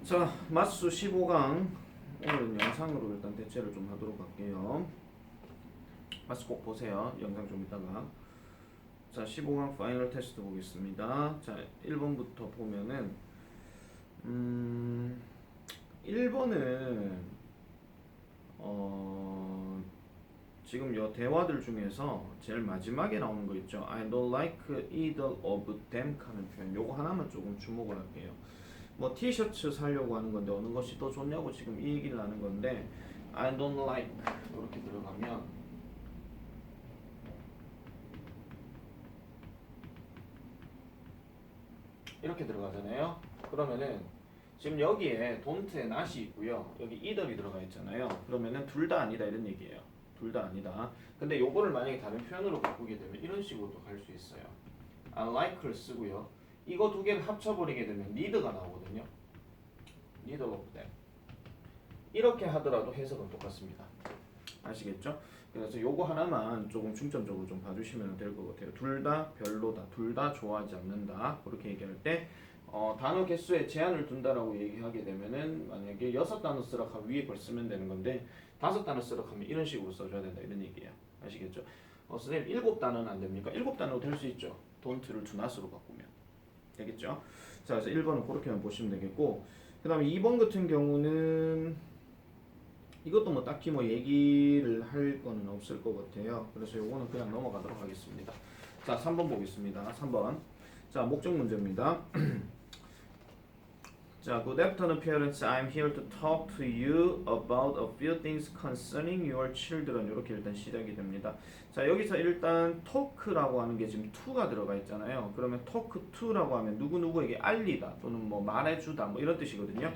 자, 마수 15강 오늘은 영상으로 일단 대체를 좀 하도록 할게요. 마수 꼭 보세요. 영상 좀 이따가. 자, 15강 파이널 테스트 보겠습니다. 자, 1번부터 보면은 1번은 지금 여 대화들 중에서 제일 마지막에 나오는 거 있죠. I don't like either of them 하는 표현. 요거 하나만 조금 주목을 할게요. 뭐 티셔츠 사려고 하는 건데 어느 것이 더 좋냐고 지금 이 얘기를 하는 건데 I don't like 이렇게 들어가면 이렇게 들어가잖아요. 그러면은 지금 여기에 don't에 not이 있고요. 여기 either이 들어가 있잖아요. 그러면은 둘 다 아니다 이런 얘기예요. 둘 다 아니다. 근데 요거를 만약에 다른 표현으로 바꾸게 되면 이런 식으로도 갈 수 있어요. I like를 쓰고요. 이거 두 개를 합쳐버리게 되면 need가 나오거든요. neither of them. 이렇게 하더라도 해석은 똑같습니다. 아시겠죠? 그래서 요거 하나만 조금 중점적으로 좀 봐주시면 될 것 같아요. 둘 다 별로다, 둘 다 좋아하지 않는다. 그렇게 얘기할 때 단어 개수에 제한을 둔다라고 얘기하게 되면은 만약에 6단어 쓰라 하면 위에 걸 쓰면 되는 건데 5단어 쓰라 하면 이런 식으로 써줘야 된다 이런 얘기예요. 아시겠죠? 선생님 7단어는 안 됩니까? 7단어도 될 수 있죠. don't를 to not으로 바꾸면 되겠죠? 자, 그래서 1번은 그렇게만 보시면 되겠고 그 다음에 2번 같은 경우는 이것도 뭐 딱히 뭐 얘기를 할 거는 없을 것 같아요. 그래서 요거는 그냥 넘어가도록 하겠습니다. 자, 3번 보겠습니다. 3번. 자, 목적 문제입니다. 자, good afternoon parents. I'm here to talk to you about a few things concerning your children. 이렇게 일단 시작이 됩니다. 자, 여기서 일단 talk라고 하는 게 지금 to가 들어가 있잖아요. 그러면 talk to라고 하면 누구누구에게 알리다 또는 뭐 말해주다 뭐 이런 뜻이거든요.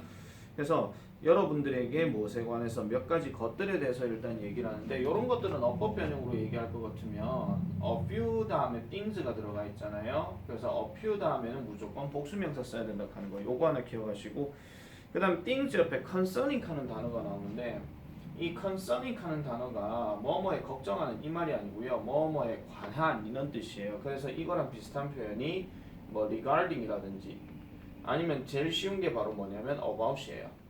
그래서 여러분들에게 무엇에 관해서 몇 가지 것들에 대해서 일단 얘기를 하는데 이런 것들은 어법 변형으로 얘기할 것 같으면 a few 다음에 things가 들어가 있잖아요. 그래서 a few 다음에는 무조건 복수명사 써야 된다고 하는 거 요거 하나 기억하시고 그 다음 things 옆에 concerning 하는 단어가 나오는데 이 concerning 하는 단어가 뭐뭐에 걱정하는 이 말이 아니고요. 뭐뭐에 관한 이런 뜻이에요. 그래서 이거랑 비슷한 표현이 뭐 regarding이라든지 아니면 제일 쉬운 게 바로 뭐냐면 about이에요.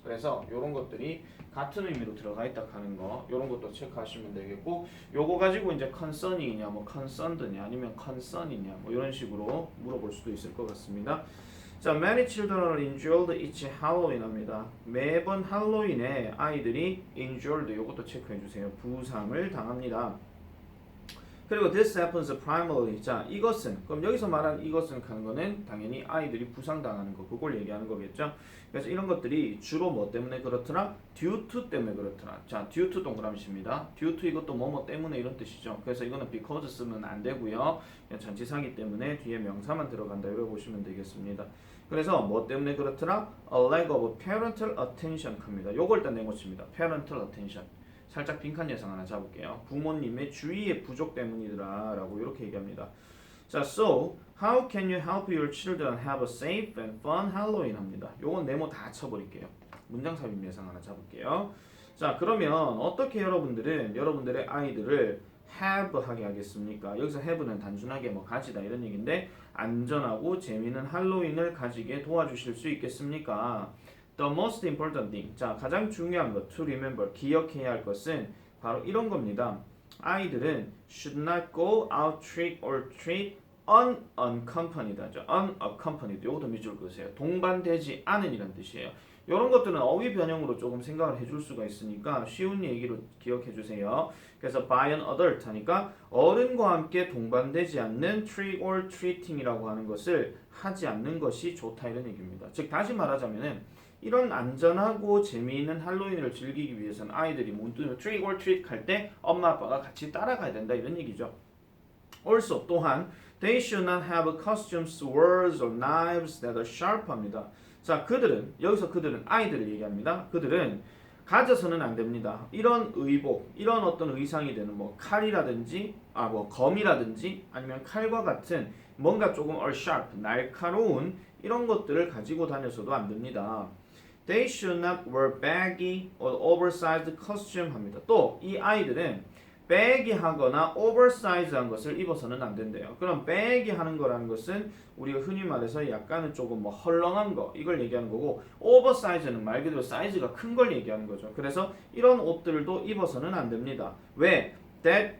그래서 이런 것들이 같은 의미로 들어가 있다 하는 거 이런 것도 체크하시면 되겠고 요거 가지고 이제 concern이냐 뭐 concerned냐 아니면 concern이냐 뭐 이런 식으로 물어볼 수도 있을 것 같습니다. 자, many children are injured each Halloween 합니다. 매번 할로윈에 아이들이 injured 요것도 체크해 주세요. 부상을 당합니다. 그리고 this happens primarily. 자, 이것은 그럼 여기서 말한 이것은 하는 거는 당연히 아이들이 부상당하는 거 그걸 얘기하는 거겠죠. 그래서 이런 것들이 주로 뭐 때문에 그렇더라? due to 때문에 그렇더라. 자, due to 동그라미입니다. due to 이것도 뭐뭐 때문에 이런 뜻이죠. 그래서 이거는 because 쓰면 안 되고요. 그냥 전치사기 때문에 뒤에 명사만 들어간다 이렇게 보시면 되겠습니다. 그래서 뭐 때문에 그렇더라? a lack of parental attention 합니다. 요걸 일단 내놓습니다. parental attention. 살짝 빈칸 예상 하나 잡을게요. 부모님의 주의의 부족 때문이더라 라고 이렇게 얘기합니다. 자, so how can you help your children have a safe and fun Halloween 합니다. 요건 네모 다 쳐버릴게요. 문장 삽입 예상 하나 잡을게요. 자, 그러면 어떻게 여러분들은 여러분들의 아이들을 have 하게 하겠습니까? 여기서 have는 단순하게 뭐 가지다 이런 얘기인데 안전하고 재미있는 할로윈을 가지게 도와주실 수 있겠습니까? The most important thing. 자, 가장 중요한 것 to remember. 기억해야 할 것은 바로 이런 겁니다. 아이들은 should not go out trick or treat unaccompanied 하죠. unaccompanied. 요것도 밑줄 그으세요. 동반되지 않은 이란 뜻이에요. 이런 것들은 어휘 변형으로 조금 생각을 해줄 수가 있으니까 쉬운 얘기로 기억해 주세요. 그래서 by an adult 하니까 어른과 함께 동반되지 않는 trick or treating이라고 하는 것을 하지 않는 것이 좋다 이런 얘기입니다. 즉 다시 말하자면은 이런 안전하고 재미있는 할로윈을 즐기기 위해서는 아이들이 트릭 or 트릭 할 때 엄마 아빠가 같이 따라가야 된다 이런 얘기죠. Also 또한 they should not have costumes, swords or knives that are sharp 합니다. 자, 그들은 여기서 그들은 아이들을 얘기합니다. 그들은 가져서는 안 됩니다. 이런 의복, 이런 어떤 의상이 되는 뭐 칼이라든지 뭐 검이라든지 아니면 칼과 같은 뭔가 조금 sharp, 날카로운 이런 것들을 가지고 다녀서도 안 됩니다. They should not wear baggy or oversized costume 합니다. 또 이 아이들은 baggy하거나 oversize한 것을 입어서는 안 된대요. 그럼 baggy하는 거라는 것은 우리가 흔히 말해서 약간은 조금 뭐 헐렁한 거 이걸 얘기하는 거고 oversize는 말 그대로 사이즈가 큰 걸 얘기하는 거죠. 그래서 이런 옷들도 입어서는 안 됩니다. 왜? That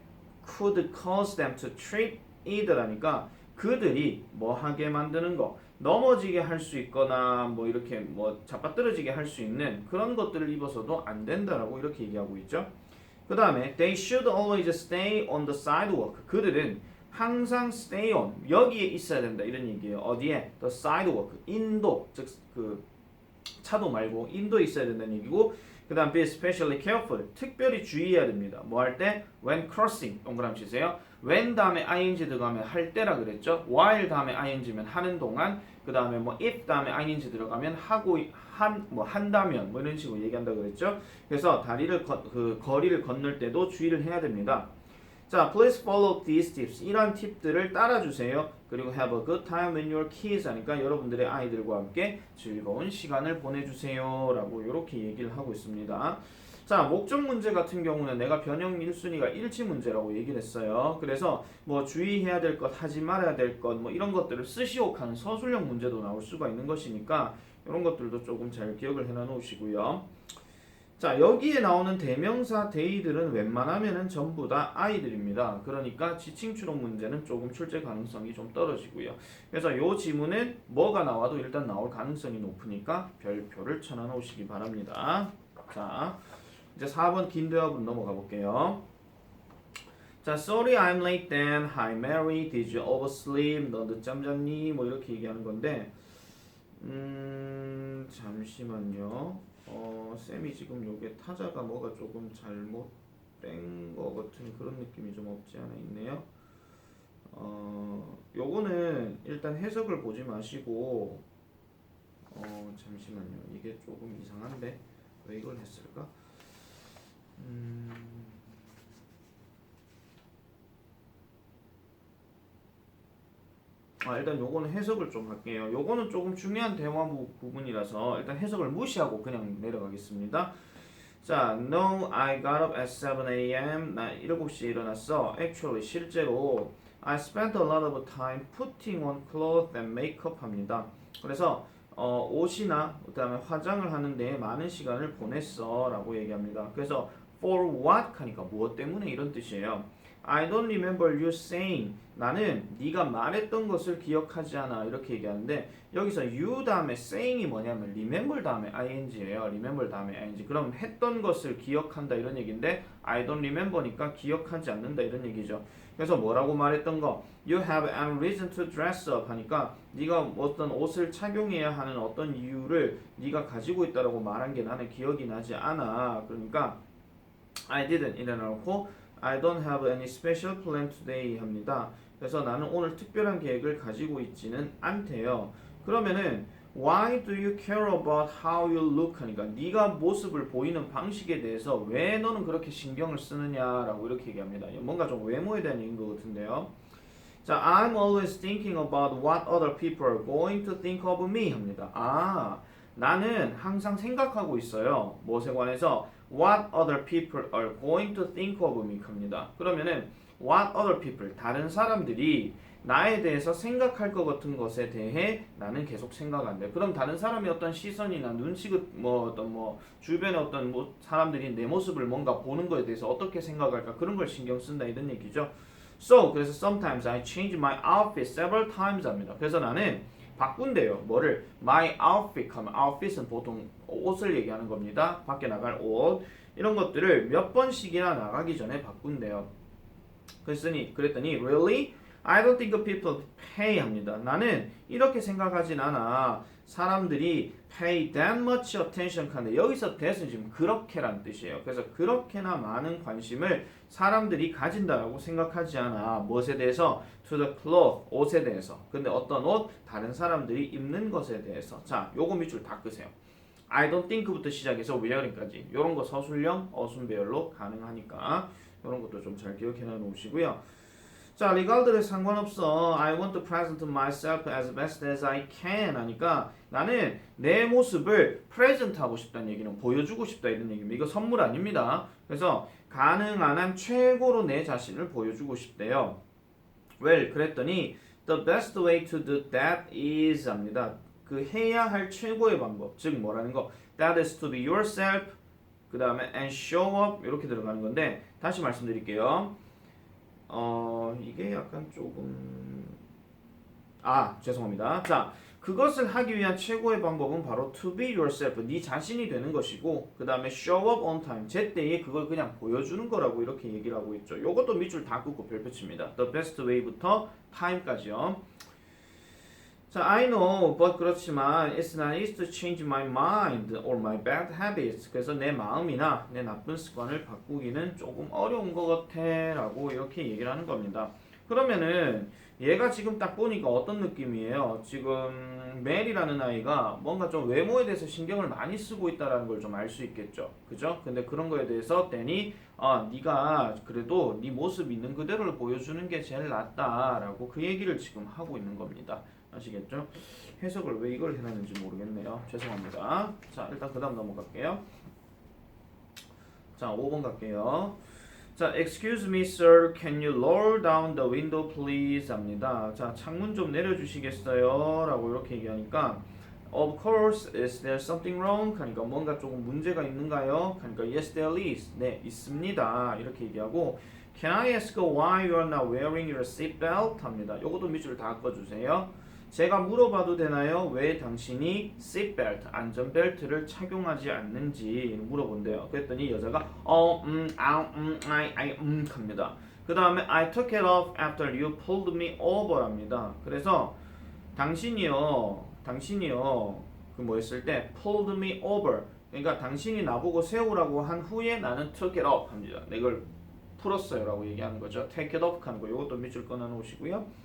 could cause them to trip either라니까 그들이 뭐 하게 만드는 거 넘어지게 할 수 있거나 뭐 이렇게 뭐 자빠뜨려지게 할 수 있는 그런 것들을 입어서도 안 된다라고 이렇게 얘기하고 있죠. 그 다음에 they should always stay on the sidewalk. 그들은 항상 stay on 여기에 있어야 된다 이런 얘기예요. 어디에? the sidewalk 인도 즉 그 차도 말고 인도에 있어야 된다는 얘기고 그 다음 be especially careful 특별히 주의해야 됩니다. 뭐 할 때? when crossing 동그라미 치세요. when 다음에 ing 들어가면 할 때라 그랬죠. while 다음에 ing면 하는 동안 그 다음에 뭐 if 다음에 ing 들어가면 하고 한다면 뭐 이런 식으로 얘기한다 그랬죠. 그래서 거리를 건널 때도 주의를 해야 됩니다. 자, please follow these tips. 이런 팁들을 따라주세요. 그리고 have a good time with your kids 하니까 여러분들의 아이들과 함께 즐거운 시간을 보내주세요 라고 이렇게 얘기를 하고 있습니다. 자, 목적 문제 같은 경우는 내가 변형 1순위가 일치 문제라고 얘기를 했어요. 그래서 뭐 주의해야 될 것, 하지 말아야 될 것, 뭐 이런 것들을 쓰시오카는 서술형 문제도 나올 수가 있는 것이니까 이런 것들도 조금 잘 기억을 해놔 놓으시고요. 자, 여기에 나오는 대명사 they들은 웬만하면은 전부 다 아이들입니다. 그러니까 지칭 추론 문제는 조금 출제 가능성이 좀 떨어지고요. 그래서 이 지문은 뭐가 나와도 일단 나올 가능성이 높으니까 별표를 쳐놔 놓으시기 바랍니다. 자, 이제 4번 긴 대화문 넘어가 볼게요. 자, sorry I'm late then. Hi Mary, did you oversleep? 너 늦잠 잤니? 뭐 이렇게 얘기하는 건데 잠시만요. 쌤이 지금 요게 타자가 뭐가 조금 잘못된 거 같은 그런 느낌이 좀 없지 않아 있네요. 요거는 일단 해석을 보지 마시고 잠시만요. 이게 조금 이상한데 왜 이걸 했을까? 일단 요거는 해석을 좀 할게요. 요거는 조금 중요한 대화 부분이라서 일단 해석을 무시하고 그냥 내려가겠습니다. 자, no, I got up at 7 a.m. 나 7시에 일어났어. Actually, 실제로 I spent a lot of time putting on clothes and makeup 합니다. 그래서 옷이나 그다음에 화장을 하는데 많은 시간을 보냈어 라고 얘기합니다. 그래서 for what 하니까 무엇 때문에 이런 뜻이에요. I don't remember you saying 나는 네가 말했던 것을 기억하지 않아 이렇게 얘기하는데 여기서 you 다음에 saying이 뭐냐면 remember 다음에 ing예요. remember 다음에 ing 그럼 했던 것을 기억한다 이런 얘기인데 I don't remember니까 기억하지 않는다 이런 얘기죠. 그래서 뭐라고 말했던 거 You have any reason to dress up 하니까 네가 어떤 옷을 착용해야 하는 어떤 이유를 네가 가지고 있다라고 말한 게 나는 기억이 나지 않아. 그러니까 I didn't 일어나고 I don't have any special plan today 합니다. 그래서 나는 오늘 특별한 계획을 가지고 있지는 않대요. 그러면은 Why do you care about how you look 하니까 네가 모습을 보이는 방식에 대해서 왜 너는 그렇게 신경을 쓰느냐라고 이렇게 얘기합니다. 뭔가 좀 외모에 대한 얘기인 것 같은데요. 자, I'm always thinking about what other people are going to think of me 합니다. 나는 항상 생각하고 있어요. 무엇에 관해서 what other people are going to think of me 합니다. 그러면은 what other people 다른 사람들이 나에 대해서 생각할 것 같은 것에 대해 나는 계속 생각한대. 그럼 다른 사람의 어떤 시선이나 눈치긋 주변의 어떤 사람들이 내 모습을 뭔가 보는 거에 대해서 어떻게 생각할까 그런 걸 신경 쓴다 이런 얘기죠. So 그래서 sometimes I change my outfit several times 합니다. 그래서 나는 바꾼대요. 뭐를? My outfit 하면 outfit은 보통 옷을 얘기하는 겁니다. 밖에 나갈 옷 이런 것들을 몇 번씩이나 나가기 전에 바꾼대요. 그랬더니 really? I don't think people pay 합니다. 나는 이렇게 생각하진 않아. 사람들이 pay that much attention 하는데 여기서 that은 지금 그렇게란 뜻이에요. 그래서 그렇게나 많은 관심을 사람들이 가진다라고 생각하지 않아. 무엇에 대해서? To the cloth, 옷에 대해서. 근데 어떤 옷? 다른 사람들이 입는 것에 대해서. 자, 요거 밑줄 다 끄세요. I don't think부터 시작해서 where인까지. 요런 거 서술형, 어순배열로 가능하니까 요런 것도 좀 잘 기억해 놓으시고요. 자, regardless 상관없어. I want to present myself as best as I can 하니까 나는 내 모습을 present 하고 싶다는 얘기는 보여주고 싶다 이런 얘기입니다. 이거 선물 아닙니다. 그래서 가능한 한 최고로 내 자신을 보여주고 싶대요. Well, 그랬더니 the best way to do that is 합니다. 그 해야 할 최고의 방법, 즉 뭐라는 거? That is to be yourself. 그 다음에 and show up 이렇게 들어가는 건데 다시 말씀드릴게요. 이게 약간 조금 죄송합니다. 자, 그것을 하기 위한 최고의 방법은 바로 to be yourself, 네 자신이 되는 것이고 그 다음에 show up on time, 제때에 그걸 그냥 보여주는 거라고 이렇게 얘기를 하고 있죠. 요것도 밑줄 다 긋고 별표 칩니다. The best way부터 time까지요. 자, I know, but 그렇지만 it's not easy to change my mind or my bad habits. 그래서 내 마음이나 내 나쁜 습관을 바꾸기는 조금 어려운 것 같아 라고 이렇게 얘기를 하는 겁니다. 그러면은 얘가 지금 딱 보니까 어떤 느낌이에요? 지금 멜이라는 아이가 뭔가 좀 외모에 대해서 신경을 많이 쓰고 있다는 걸 좀 알 수 있겠죠. 그죠? 근데 그런 거에 대해서 댄이 네가 그래도 네 모습 있는 그대로를 보여주는 게 제일 낫다라고 그 얘기를 지금 하고 있는 겁니다. 아시겠죠? 해석을 왜 이걸 해놨는지 모르겠네요. 죄송합니다. 자, 일단 그 다음 넘어갈게요. 자, 5번 갈게요. 자, excuse me, sir. Can you lower down the window, please? 합니다. 자, 창문 좀 내려주시겠어요? 라고 이렇게 얘기하니까 Of course, is there something wrong? 하니까 뭔가 조금 문제가 있는가요? 하니까 Yes, there is. 네, 있습니다. 이렇게 얘기하고 Can I ask why you are not wearing your seatbelt? 합니다. 요것도 밑줄 다 꺼주세요. 제가 물어봐도 되나요? 왜 당신이 seatbelt, 안전벨트를 착용하지 않는지 물어본대요. 그랬더니 여자가 합니다. 그 다음에 I took it off after you pulled me over 합니다. 그래서 당신이요 그 뭐 했을 때 pulled me over, 그러니까 당신이 나보고 세우라고 한 후에 나는 took it off 합니다. 이걸 풀었어요 라고 얘기하는 거죠. take it off 하는 거 요것도 밑줄 끊어 놓으시고요.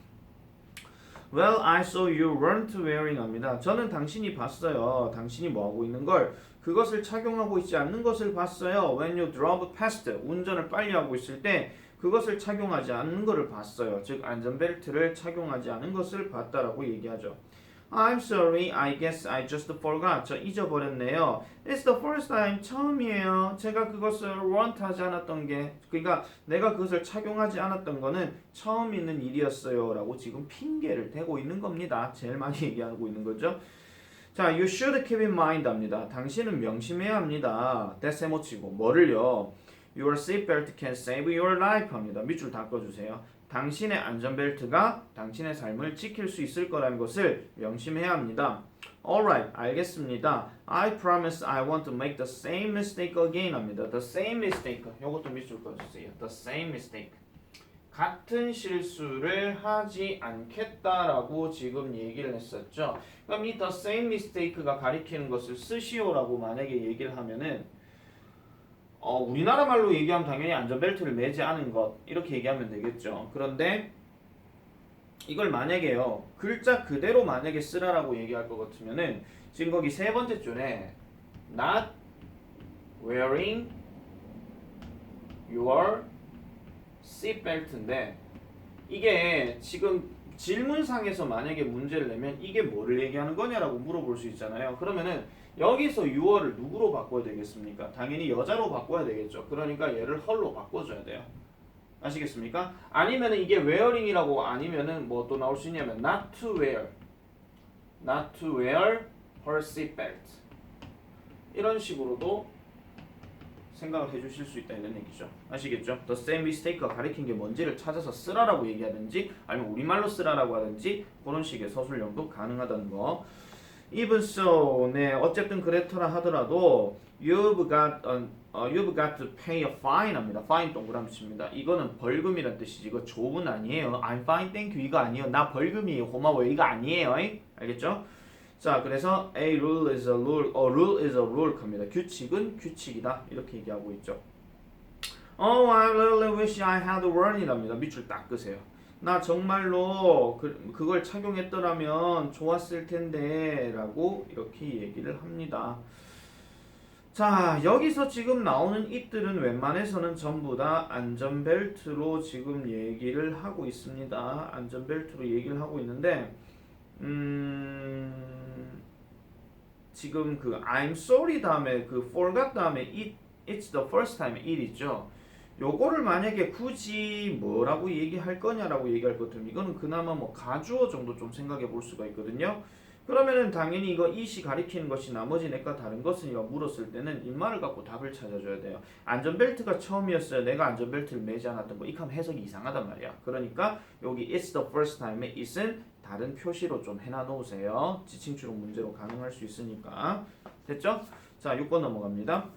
Well, I saw you weren't wearing 합니다. 저는 당신이 봤어요. 당신이 뭐 하고 있는 걸, 그것을 착용하고 있지 않는 것을 봤어요. When you drove past, 운전을 빨리 하고 있을 때 그것을 착용하지 않는 것을 봤어요. 즉 안전벨트를 착용하지 않은 것을 봤다라고 얘기하죠. I'm sorry, I guess I just forgot. 저 잊어버렸네요. It's the first time, 처음이에요. 제가 그것을 want 하지 않았던 게, 그러니까 내가 그것을 착용하지 않았던 거는 처음 있는 일이었어요 라고 지금 핑계를 대고 있는 겁니다. 제일 많이 얘기하고 있는 거죠. 자, you should keep in mind 합니다. 당신은 명심해야 합니다. 대세모치고 뭐를요? Your seatbelt can save your life 합니다. 밑줄 다 꺼주세요. 당신의 안전벨트가 당신의 삶을 지킬 수 있을 거라는 것을 명심해야 합니다. Alright, 알겠습니다. I promise I won't make the same mistake again 합니다. The same mistake. 요것도 밑줄 꺼주세요. The same mistake. 같은 실수를 하지 않겠다라고 지금 얘기를 했었죠. 그럼 이 the same mistake가 가리키는 것을 쓰시오라고 만약에 얘기를 하면은 우리나라 말로 얘기하면 당연히 안전벨트를 매지 않은 것 이렇게 얘기하면 되겠죠. 그런데 이걸 만약에요 글자 그대로 만약에 쓰라라고 얘기할 것 같으면은 지금 거기 세 번째 줄에 not wearing your seatbelt인데 이게 지금 질문상에서 만약에 문제를 내면 이게 뭐를 얘기하는 거냐라고 물어볼 수 있잖아요. 그러면은 여기서 유어를 누구로 바꿔야 되겠습니까? 당연히 여자로 바꿔야 되겠죠. 그러니까 얘를 헐로 바꿔줘야 돼요. 아시겠습니까? 아니면 이게 wearing이라고 아니면은 뭐 또 나올 수 있냐면 not to wear her seatbelt 이런 식으로도 생각을 해주실 수 있다 이런 얘기죠. 아시겠죠? The same mistake가 가리킨 게 뭔지를 찾아서 쓰라라고 얘기하든지 아니면 우리말로 쓰라라고 하든지 그런 식의 서술형도 가능하다는 거. Even so, 네, 어쨌든 그렇더라 하더라도 you've got to pay a fine 합니다. fine 동그라미 칩니다. 이거는 벌금이란 뜻이지 이거 조문 아니에요. I'm fine, thank you 이거 아니에요. 나 벌금이에요. 고마워요. 이거 아니에요. 알겠죠? 자, 그래서 a rule is a rule, a rule is a rule 합니다. 규칙은 규칙이다. 이렇게 얘기하고 있죠. Oh, I really wish I had worn it랍니다. 밑줄 딱 끄세요. 나 정말로 그걸 착용했더라면 좋았을 텐데 라고 이렇게 얘기를 합니다. 자, 여기서 지금 나오는 it들은 웬만해서는 전부 다 안전벨트로 지금 얘기를 하고 있습니다. 안전벨트로 얘기를 하고 있는데 지금 그 I'm sorry 다음에 그 forgot 다음에 it's the first time it 있죠. 요거를 만약에 굳이 뭐라고 얘기할 거냐라고 얘기할 것 같으면 이거는 그나마 뭐 가주어 정도 좀 생각해 볼 수가 있거든요. 그러면은 당연히 이거 이시 가리키는 것이 나머지 내과 다른 것은 이거 물었을 때는 입말을 갖고 답을 찾아줘야 돼요. 안전벨트가 처음이었어요. 내가 안전벨트를 매지 않았던 거. 이하면 해석이 이상하단 말이야. 그러니까 여기 it's the first time에 it은 다른 표시로 좀 해놔 놓으세요. 지칭추론 문제로 가능할 수 있으니까. 됐죠? 자, 6번 넘어갑니다.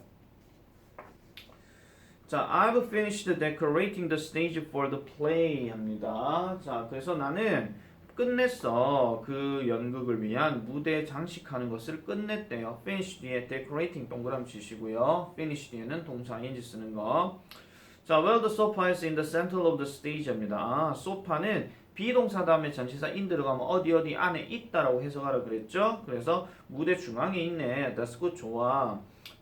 자, I've finished decorating the stage for the play 합니다. 자, 그래서 나는 끝냈어. 그 연극을 위한 무대 장식하는 것을 끝냈대요. finish 뒤에 decorating 동그라미 치시고요. finish 뒤에는 동사 ing 쓰는 거. 자, well the sofa is in the center of the stage 합니다. 아, 소파는 비동사 다음에 전치사 in 들어가면 어디 어디 안에 있다라고 해석하라 그랬죠? 그래서 무대 중앙에 있네. That's good. 좋아.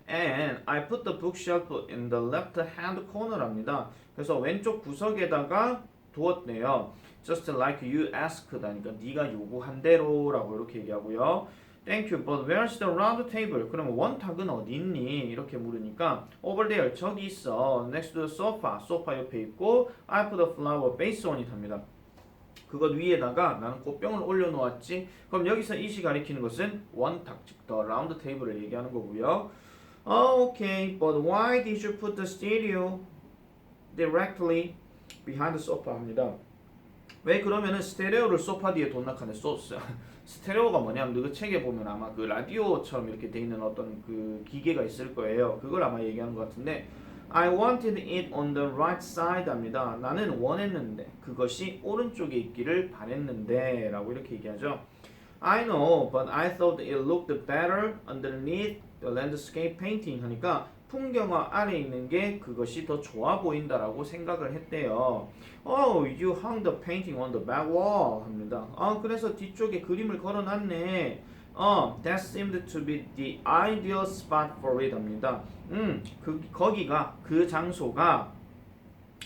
And I put the bookshelf in the left hand corner 합니다. 그래서 왼쪽 구석에다가 두었네요. Just like you asked 하니까 네가 요구한 대로라고 이렇게 얘기하고요. Thank you, but where's the round table? 그러면 원탁은 어디 있니? 이렇게 물으니까 over there, 저기 있어. Next to the sofa, 소파 옆에 있고 I put a flower vase on it 합니다. 그것 위에다가 나는 꽃병을 올려놓았지. 그럼 여기서 이시 가리키는 것은 원탁, 즉 the round table을 얘기하는 거고요. Okay, but why did you put the stereo directly behind the sofa 합니다. 왜 그러면은 스테레오를 소파 뒤에 돈락하네. 스테레오가 뭐냐면 그 책에 보면 아마 그 라디오처럼 이렇게 돼 있는 어떤 그 기계가 있을 거예요. 그걸 아마 얘기하는 것 같은데 I wanted it on the right side 합니다. 나는 원했는데 그것이 오른쪽에 있기를 바랬는데 라고 이렇게 얘기하죠. I know, but I thought it looked better underneath the landscape painting 하니까 풍경화 아래 있는 게 그것이 더 좋아 보인다라고 생각을 했대요. Oh, you hung the painting on the back wall 합니다. 그래서 뒤쪽에 그림을 걸어놨네. That seemed to be the ideal spot for it 합니다. 거기가 그 장소가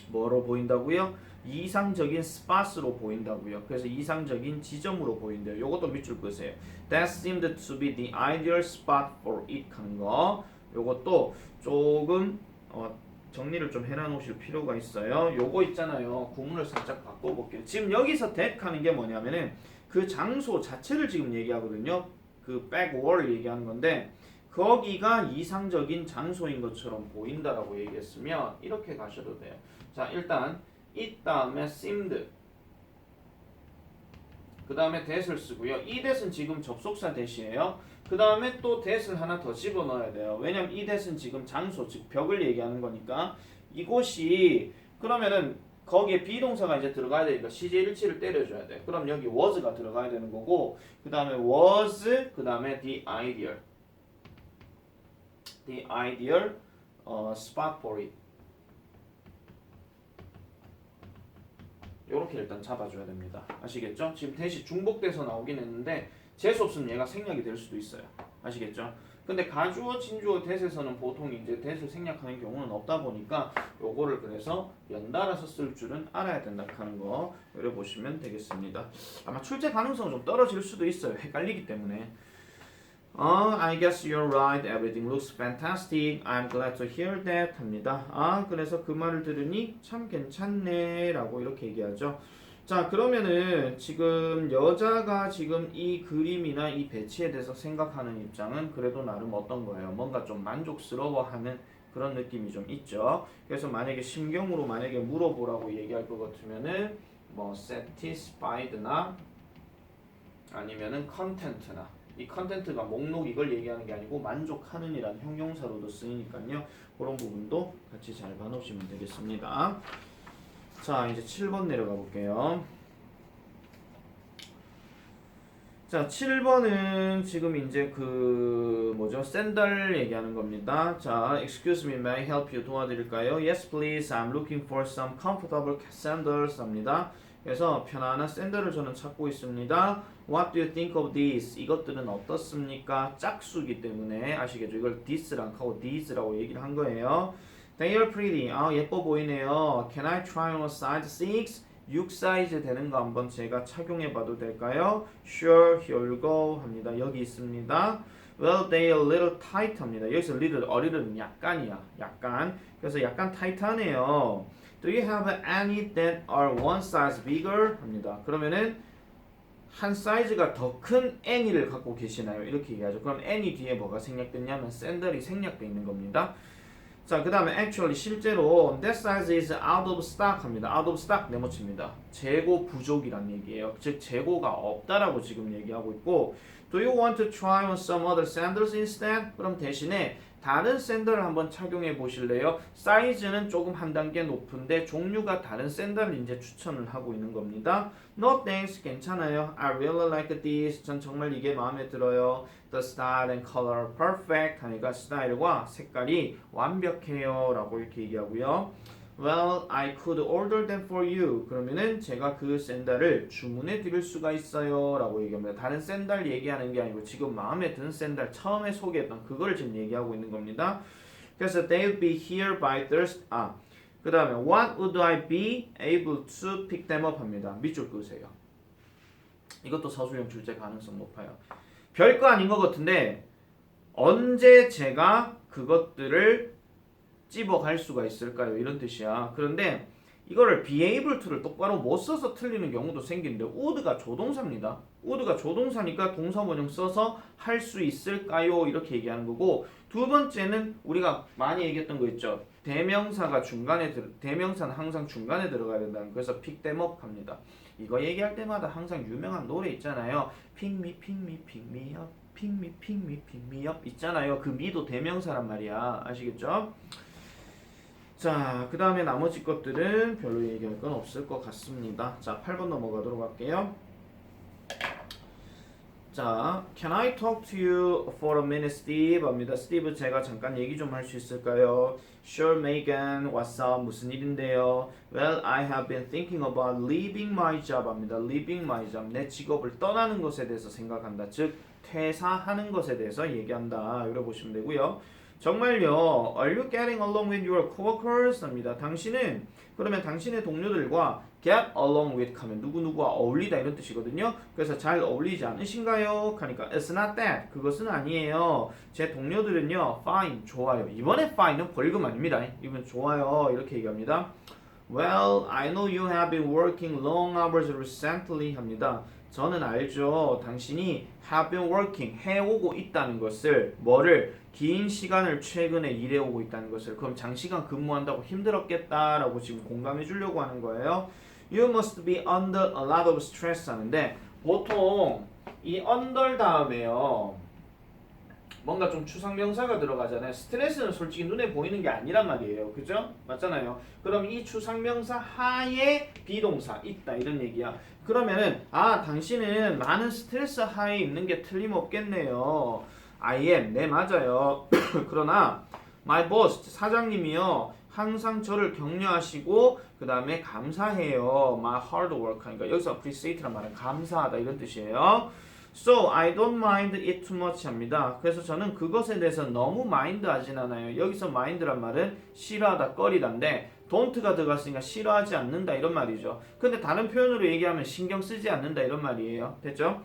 뭐로 보인다고요? 이상적인 스팟으로 보인다고요. 그래서 이상적인 지점으로 보인대요. 요것도 밑줄 끄세요. That seemed to be the ideal spot for it 하는 거. 요것도 조금 정리를 좀 해놔 놓으실 필요가 있어요. 요거 있잖아요. 구문을 살짝 바꿔볼게요. 지금 여기서 that 하는 게 뭐냐면은 그 장소 자체를 지금 얘기하거든요. 그 back wall 얘기하는 건데 거기가 이상적인 장소인 것처럼 보인다라고 얘기했으면 이렇게 가셔도 돼요. 자, 일단 it 다음에 seemed 그 다음에 that을 쓰고요. 이 that은 지금 접속사 that이에요. 그 다음에 또 that을 하나 더 집어넣어야 돼요. 왜냐면 이 that은 지금 장소, 즉 벽을 얘기하는 거니까 이곳이 그러면은 거기에 비동사가 이제 들어가야 되니까 CJ1치를 때려줘야 돼. 그럼 여기 was가 들어가야 되는 거고 그 다음에 was, 그 다음에 the ideal spot for it. 이렇게 일단 잡아줘야 됩니다. 아시겠죠? 지금 대시 중복돼서 나오긴 했는데 재수 없으면 얘가 생략이 될 수도 있어요. 아시겠죠? 근데 가주어, 진주어, that에서는 보통 이제 that을 생략하는 경우는 없다 보니까 요거를 그래서 연달아서 쓸 줄은 알아야 된다 하는 거 외워보시면 되겠습니다. 아마 출제 가능성은 좀 떨어질 수도 있어요. 헷갈리기 때문에. I guess you're right. Everything looks fantastic. I'm glad to hear that 합니다. 그래서 그 말을 들으니 참 괜찮네 라고 이렇게 얘기하죠. 자, 그러면은 지금 여자가 지금 이 그림이나 이 배치에 대해서 생각하는 입장은 그래도 나름 어떤 거예요? 뭔가 좀 만족스러워하는 그런 느낌이 좀 있죠. 그래서 만약에 심경으로 만약에 물어보라고 얘기할 것 같으면은 뭐 satisfied나 아니면은 content나 이 컨텐트가 목록 이걸 얘기하는 게 아니고 만족하는 이란 형용사로도 쓰이니까요. 그런 부분도 같이 잘 봐놓으시면 되겠습니다. 자, 이제 7번 내려가 볼게요. 자, 7번은 지금 이제 그 뭐죠? 샌들 얘기하는 겁니다. 자, excuse me, may I help you? 도와드릴까요? Yes, please. I'm looking for some comfortable sandals 합니다. 그래서 편안한 샌들을 저는 찾고 있습니다. What do you think of these? 이것들은 어떻습니까? 짝수기 때문에 아시겠죠? 이걸 this랑 하고 these라고 얘기를 한 거예요. They are pretty. 예뻐 보이네요. Can I try on a size 6? 6 사이즈 되는 거 한번 제가 착용해 봐도 될까요? Sure, here you go 합니다. 여기 있습니다. Well, they are a little tight 합니다. 여기서 little, 어리는 약간이야. 약간. 그래서 약간 타이트하네요. Do you have any that are one size bigger? 합니다. 그러면은 한 사이즈가 더 큰 any를 갖고 계시나요? 이렇게 얘기하죠. 그럼 any 뒤에 뭐가 생략됐냐면 샌들이 생략되어 있는 겁니다. 자, 그 다음에 actually 실제로 that size is out of stock 합니다. out of stock 네모칩니다. 재고 부족이란 얘기예요. 즉 재고가 없다라고 지금 얘기하고 있고 Do you want to try on some other sandals instead? 그럼 대신에 다른 샌들을 한번 착용해 보실래요? 사이즈는 조금 한 단계 높은데 종류가 다른 샌들을 이제 추천을 하고 있는 겁니다. No thanks, 괜찮아요. I really like this. 전 정말 이게 마음에 들어요. The style and color are perfect. 하니까 스타일과 색깔이 완벽해요. 라고 이렇게 얘기하고요. Well, I could order them for you. 그러면은 제가 그 샌들을 주문해 드릴 수가 있어요. 라고 얘기합니다. 다른 샌들 얘기하는 게 아니고 지금 마음에 드는 샌들 처음에 소개했던 그걸 지금 얘기하고 있는 겁니다. 그래서 they'll be here by Thursday. 그 다음에 what would I be able to pick them up 합니다. 밑줄 끄세요. 이것도 서술형 출제 가능성 높아요. 별거 아닌 것 같은데 언제 제가 그것들을 찝어갈 수가 있을까요? 이런 뜻이야. 그런데 이거를 be able to를 똑바로 못 써서 틀리는 경우도 생기는데 would가 조동사입니다. would가 조동사니까 동사 원형 써서 할 수 있을까요? 이렇게 얘기하는 거고 두 번째는 우리가 많이 얘기했던 거 있죠. 대명사가 대명사는 항상 중간에 들어가야 된다는 거. 그래서 pick them up 합니다. 이거 얘기할 때마다 항상 유명한 노래 있잖아요. pick me, pick me, pick me up, pick me, pick me, pick me up 있잖아요. 그 me도 대명사란 말이야. 아시겠죠? 자, 그 다음에 나머지 것들은 별로 얘기할 건 없을 것 같습니다. 자, 8번 넘어가도록 할게요. 자, Can I talk to you for a minute, Steve? 합니다. Steve, 제가 잠깐 얘기 좀 할 수 있을까요? Sure, Megan. What's up? 무슨 일인데요? Well, I have been thinking about leaving my job. 합니다. Leaving my job. 내 직업을 떠나는 것에 대해서 생각한다. 즉, 퇴사하는 것에 대해서 얘기한다. 이렇게 보시면 되고요. 정말요. Are you getting along with your coworkers? 합니다. 당신은 그러면 당신의 동료들과 get along with 하면 누구누구와 어울리다 이런 뜻이거든요. 그래서 잘 어울리지 않으신가요? 하니까 it's not that. 그것은 아니에요. 제 동료들은요. fine. 좋아요. 이번에 fine은 벌금 아닙니다. 이건 좋아요. 이렇게 얘기합니다. Well, I know you have been working long hours recently 합니다. 저는 알죠. 당신이 have been working 해오고 있다는 것을 뭐를 긴 시간을 최근에 일해오고 있다는 것을 그럼 장시간 근무한다고 힘들었겠다라고 지금 공감해 주려고 하는 거예요. You must be under a lot of stress 하는데 보통 이 under 다음에요. 뭔가 좀 추상명사가 들어가잖아요. 스트레스는 솔직히 눈에 보이는 게 아니란 말이에요. 그죠? 맞잖아요. 그럼 이 추상명사 하에 비동사 있다 이런 얘기야. 그러면은 당신은 많은 스트레스 하에 있는 게 틀림없겠네요. I am. 네, 맞아요. 그러나 my boss, 사장님이요. 항상 저를 격려하시고 그 다음에 감사해요. My hard work. 그러니까 여기서 appreciate란 말은 감사하다 이런 뜻이에요. So I don't mind it too much 합니다. 그래서 저는 그것에 대해서 너무 mind 하진 않아요. 여기서 mind란 말은 싫어하다, 꺼리다인데 don't가 들어갔으니까 싫어하지 않는다 이런 말이죠. 근데 다른 표현으로 얘기하면 신경 쓰지 않는다 이런 말이에요. 됐죠?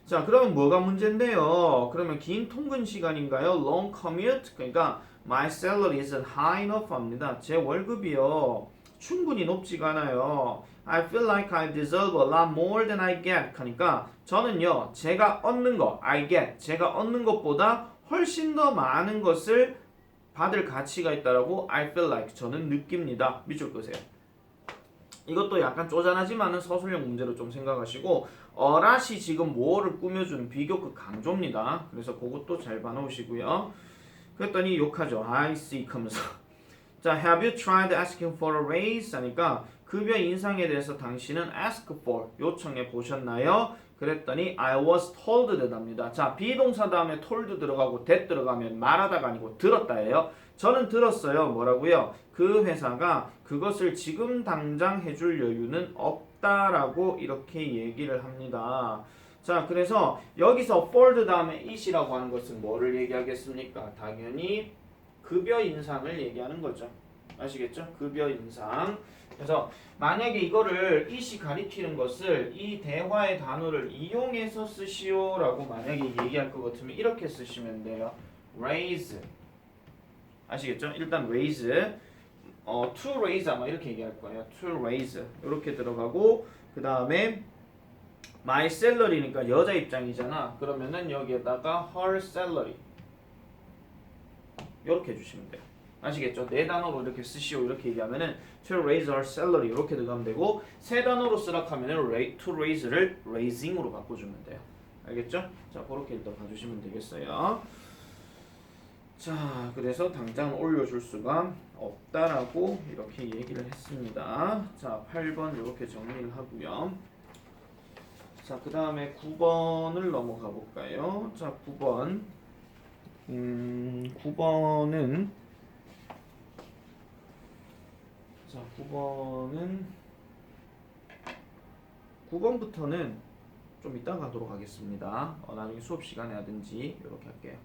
자, 그러면 뭐가 문제인데요? 그러면 긴 통근 시간인가요? Long commute? 그러니까 my salary isn't high enough 합니다. 제 월급이요. 충분히 높지가 않아요. I feel like I deserve a lot more than I get. 그러니까 저는요. 제가 얻는 거, I get. 제가 얻는 것보다 훨씬 더 많은 것을 받을 가치가 있다라고 I feel like 저는 느낍니다. 밑줄 끄세요. 이것도 약간 쪼잔하지만은 서술형 문제로 좀 생각하시고 어라시 지금 뭐를 꾸며주는 비교급 강조입니다. 그래서 그것도 잘 봐놓으시고요. 그랬더니 욕하죠. I see 하면서 자, have you tried asking for a raise? 하니까 급여 인상에 대해서 당신은 ask for 요청해 보셨나요? 그랬더니 I was told 대답니다. 자, 비동사 다음에 told 들어가고 that 들어가면 말하다가 아니고 들었다예요. 저는 들었어요. 뭐라고요? 그 회사가 그것을 지금 당장 해줄 여유는 없다라고 이렇게 얘기를 합니다. 자, 그래서 여기서 for 다음에 it이라고 하는 것은 뭐를 얘기하겠습니까? 당연히 급여 인상을 얘기하는 거죠. 아시겠죠? 급여 인상. 그래서 만약에 이거를 이시 가리키는 것을 이 대화의 단어를 이용해서 쓰시오라고 만약에 얘기할 것 같으면 이렇게 쓰시면 돼요. raise. 아시겠죠? 일단 raise. to raise 아마 이렇게 얘기할 거예요. to raise. 이렇게 들어가고 그 다음에 my salary니까 여자 입장이잖아. 그러면은 여기에다가 her salary. 이렇게 해주시면 돼요. 아시겠죠? 네 단어로 이렇게 쓰시오 이렇게 얘기하면은 to raise her salary 이렇게 들어가면 되고 세 단어로 쓰라 하면은 to raise를 raising으로 바꿔주면 돼요. 알겠죠? 자 그렇게 일단 봐주시면 되겠어요. 자 그래서 당장 올려줄 수가 없다라고 이렇게 얘기를 했습니다. 자 8번 이렇게 정리를 하고요. 자 그 다음에 9번을 넘어가 볼까요? 자 9번 9번은 자 9번부터는 좀 이따 가도록 하겠습니다. 나중에 수업 시간에 하든지 이렇게 할게요.